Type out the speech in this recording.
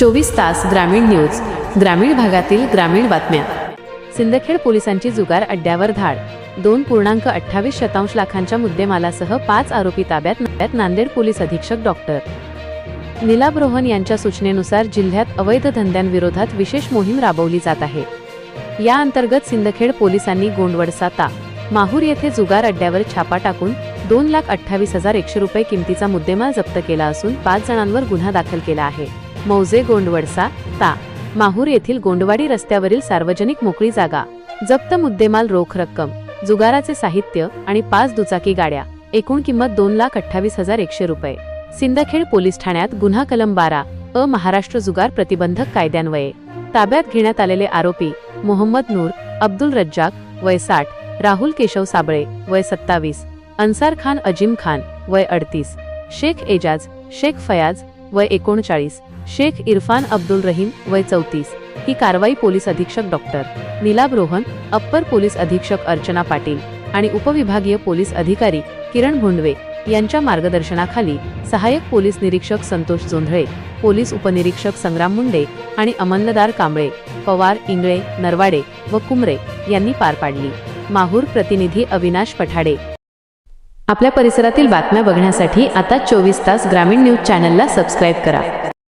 24 तास ग्रामीण न्यूज, ग्रामीण भागातील ग्रामीण बातम्या। सिंदखेड पोलिसांची जुगार अड्ड्यावर धाड। 2.28 लाखांच्या मुद्देमालासह 5 आरोपी ताब्यात। नांदेड पोलीस अधीक्षक डॉक्टर नीलाभ रोहन यांच्या सूचनेनुसार जिल्ह्यात अवैध धंद्यांविरोधात विशेष मोहीम राबवली जात आहे। या अंतर्गत सिंदखेड पोलिसांनी गोंडवडसा ता माहूर येथे जुगार अड्ड्यावर छापा टाकून 2,28,100 रुपये किमतीचा मुद्देमाल जप्त केला असून 5 जणांवर गुन्हा दाखल केला आहे। मौजे गोंडवडसा ता माहूर येथील गोंडवाडी रस्त्यावरील सार्वजनिक मोकळी जागा। जप्त मुद्देमाल रोख रक्कम, जुगाराचे साहित्य आणि 5 दुचाकी गाड्या। एकूण किंमत 2,28,100 रुपये। सिंदखेड पोलीस ठाण्यात गुन्हा कलम 12 अ महाराष्ट्र जुगार प्रतिबंधक कायद्यान्वये ताब्यात घेण्यात आलेले आरोपी मोहम्मद नूर अब्दुल रज्जाक वय 60, राहुल केशव साबळे वय 27, अन्सार खान अजिम खान वय 38, शेख एजाज शेख फयाज वय 39, शेख इरफान अब्दुल रहीम वय 34। ही कारवाई पोलीस अधीक्षक doctor Nilabh Rohan, upper police अधीक्षक अर्चना पाटील आणि उपविभागीय पोलीस अधिकारी किरण भोंडवे यांच्या मार्गदर्शनाखाली सहाय्यक पोलीस निरीक्षक संतोष जोंधळे, पोलीस उपनिरीक्षक संग्राम मुंडे आणि अंमलदार कांबळे, पवार, इंगळे, नरवाडे व कुमरे यांनी पार पाडली। माहूर प्रतिनिधी अविनाश पठाडे। आपल्या परिसरातील बातम्या बघण्यासाठी आता 24 तास ग्रामीण न्यूज चॅनलला सबस्क्राईब करा।